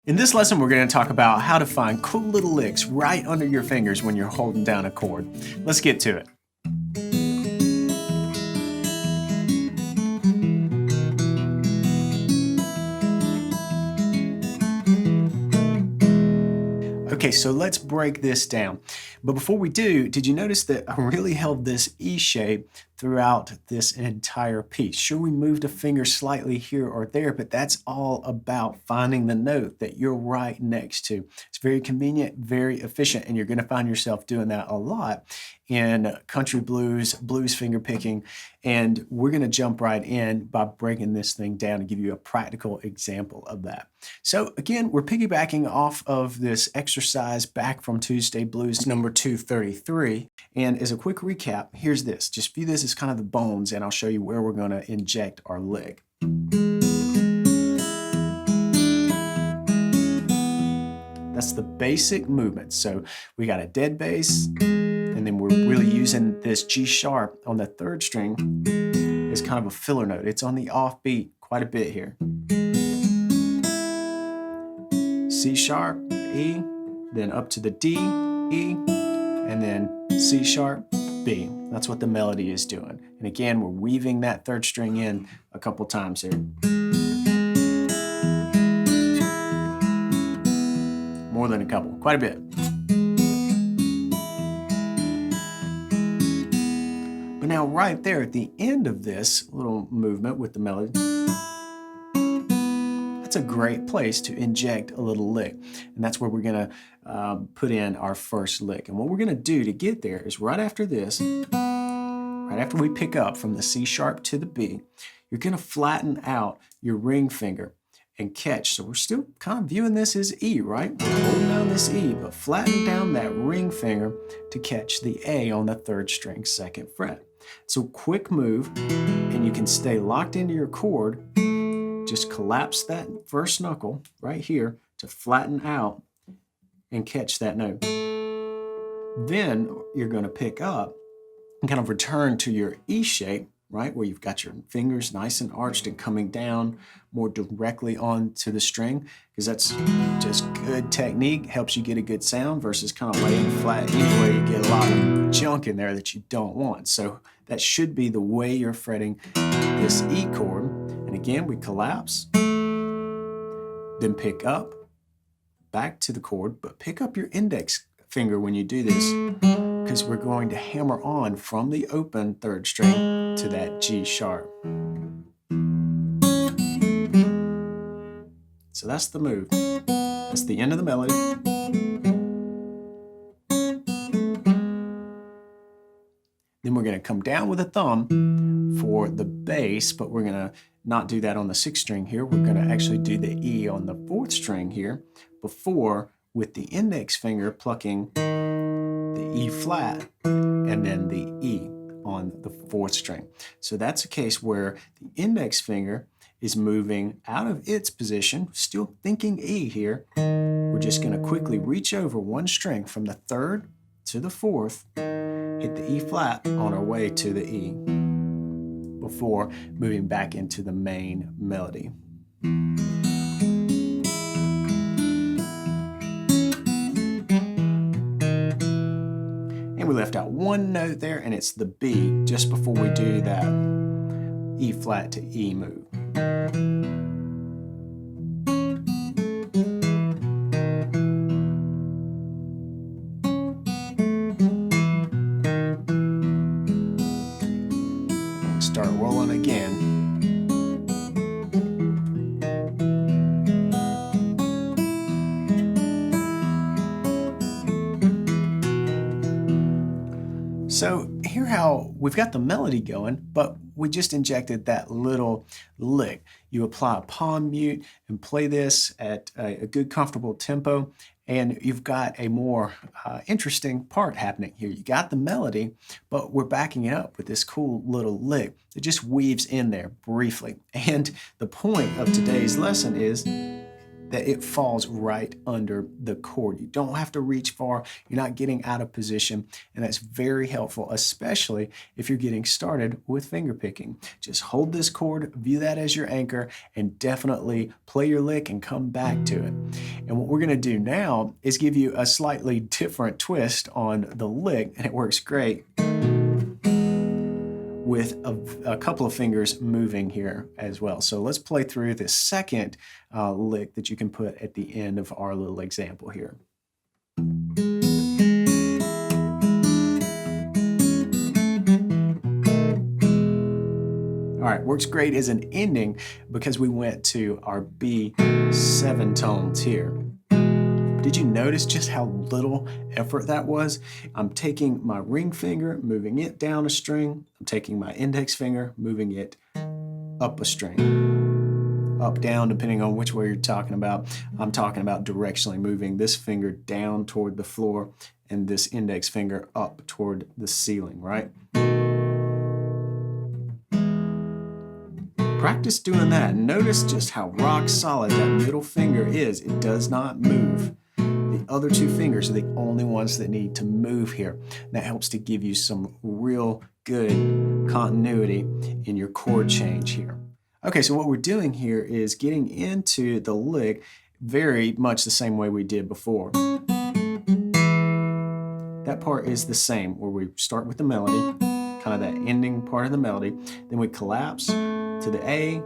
In this lesson, we're going to talk about how to find cool little licks right under your fingers when you're holding down a chord. Let's get to it. Okay, so let's break this down. But before we do, did you notice that I really held this E shape throughout this entire piece? Sure, we moved a finger slightly here or there, but that's all about finding the note that you're right next to. It's very convenient, very efficient, and you're going to find yourself doing that a lot in country blues, blues finger picking, and we're going to jump right in by breaking this thing down and give you a practical example of that. So again, we're piggybacking off of this exercise back from Tuesday Blues number 233. And as a quick recap, here's this. Just view this as kind of the bones, and I'll show you where we're going to inject our lick. That's the basic movement. So we got a dead bass, and then we're really using this G sharp on the third string as kind of a filler note. It's on the offbeat quite a bit here. C sharp, E, then up to the D, E, and then C sharp, B. That's what the melody is doing. And again, we're weaving that third string in a couple times here. More than a couple, quite a bit. But now right there at the end of this little movement with the melody, that's a great place to inject a little lick. And that's where we're gonna put in our first lick. And what we're gonna do to get there is right after this, right after we pick up from the C sharp to the B, you're gonna flatten out your ring finger and catch. So we're still kind of viewing this as E, right? We're holding down this E, but flatten down that ring finger to catch the A on the third string, second fret. So quick move, and you can stay locked into your chord. Just collapse that first knuckle right here to flatten out and catch that note. Then you're going to pick up and kind of return to your E shape, right, where you've got your fingers nice and arched and coming down more directly onto the string, because that's just good technique, helps you get a good sound versus kind of laying flat where you get a lot of junk in there that you don't want. So that should be the way you're fretting this E chord. And again, we collapse, then pick up, back to the chord, but pick up your index finger when you do this, because we're going to hammer on from the open third string to that G sharp. So that's the move. That's the end of the melody. Then we're going to come down with a thumb for the bass, but we're going to not do that on the sixth string here. We're going to actually do the E on the fourth string here before, with the index finger plucking the E flat and then the E on the fourth string. So that's a case where the index finger is moving out of its position, still thinking E here. We're just going to quickly reach over one string from the third to the fourth, hit the E flat on our way to the E before moving back into the main melody. And we left out one note there, and it's the B just before we do that E flat to E move. Start rolling again. So here how we've got the melody going, but we just injected that little lick. You apply a palm mute and play this at a good comfortable tempo, and you've got a more interesting part happening here. You got the melody, but we're backing it up with this cool little lick that just weaves in there briefly. And the point of today's lesson is that it falls right under the chord. You don't have to reach far, you're not getting out of position, and that's very helpful, especially if you're getting started with finger picking. Just hold this chord, view that as your anchor, and definitely play your lick and come back to it. And what we're going to do now is give you a slightly different twist on the lick, and it works great with a couple of fingers moving here as well. So let's play through the second lick that you can put at the end of our little example here. All right, works great as an ending because we went to our B7 tones here. Did you notice just how little effort that was? I'm taking my ring finger, moving it down a string. I'm taking my index finger, moving it up a string. Up, down, depending on which way you're talking about. I'm talking about directionally moving this finger down toward the floor and this index finger up toward the ceiling, right? Practice doing that. Notice just how rock solid that middle finger is. It does not move. The other two fingers are the only ones that need to move here. That helps to give you some real good continuity in your chord change here. Okay, so what we're doing here is getting into the lick very much the same way we did before. That part is the same, where we start with the melody, kind of that ending part of the melody, then we collapse to the A,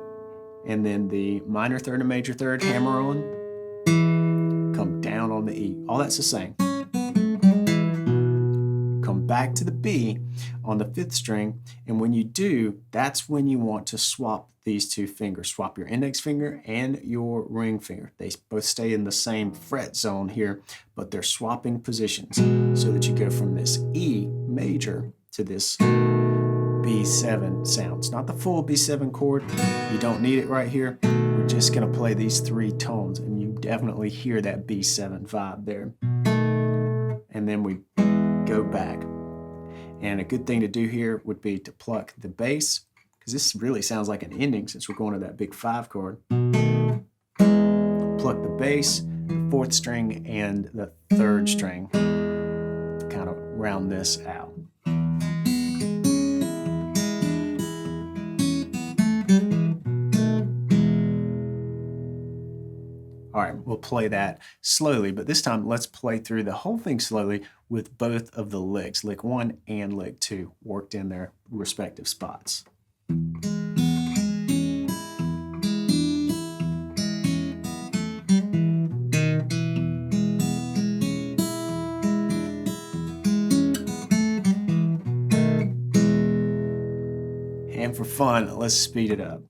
and then the minor third and major third, hammer on, come down on the E. All that's the same. Come back to the B on the 5th string, and when you do, that's when you want to swap these two fingers. Swap your index finger and your ring finger. They both stay in the same fret zone here, but they're swapping positions so that you go from this E major to this B7 sound. It's not the full B7 chord. You don't need it right here. We're just going to play these 3 tones, and you definitely hear that B7 vibe there. And then we go back. And a good thing to do here would be to pluck the bass, because this really sounds like an ending since we're going to that big 5 chord. Pluck the bass, the 4th string, and the 3rd string to kind of round this out. All right, we'll play that slowly, but this time let's play through the whole thing slowly with both of the licks, lick 1 and lick 2, worked in their respective spots. And for fun, let's speed it up.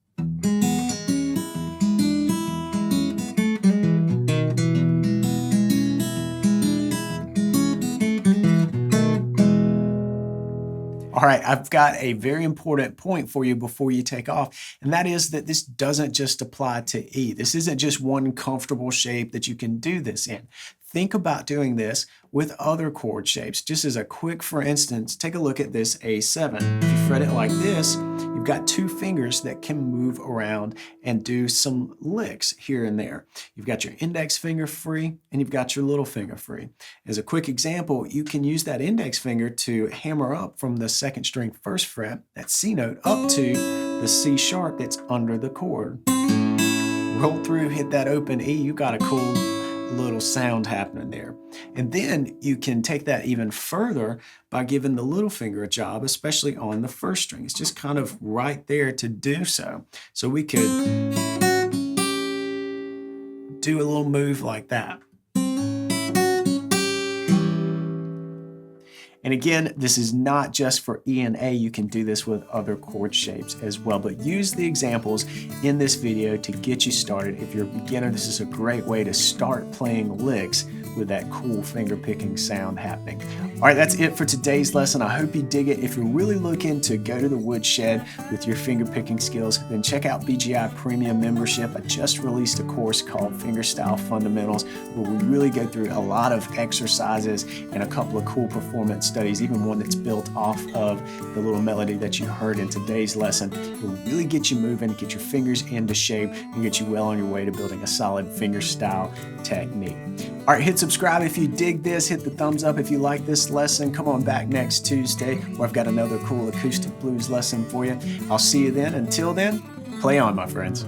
All right, I've got a very important point for you before you take off, and that is that this doesn't just apply to E. This isn't just one comfortable shape that you can do this in. Think about doing this with other chord shapes. Just as a quick, for instance, take a look at this A7. If you fret it like this, you've got 2 fingers that can move around and do some licks here and there. You've got your index finger free, and you've got your little finger free. As a quick example, you can use that index finger to hammer up from the 2nd string 1st fret, that C note, up to the C sharp that's under the chord. Roll through, hit that open E, you got a cool little sound happening there. And then you can take that even further by giving the little finger a job, especially on the 1st string. It's just kind of right there to do so. So we could do a little move like that. And again, this is not just for E and A. You can do this with other chord shapes as well, but use the examples in this video to get you started. If you're a beginner, this is a great way to start playing licks with that cool finger picking sound happening. All right, that's it for today's lesson. I hope you dig it. If you're really looking to go to the woodshed with your finger picking skills, then check out BGI Premium membership. I just released a course called Fingerstyle Fundamentals, where we really go through a lot of exercises and a couple of cool performance studies, even one that's built off of the little melody that you heard in today's lesson. It will really get you moving, get your fingers into shape, and get you well on your way to building a solid fingerstyle technique. All right, hit subscribe if you dig this. Hit the thumbs up if you like this lesson. Come on back next Tuesday where I've got another cool acoustic blues lesson for you. I'll see you then. Until then, play on, my friends.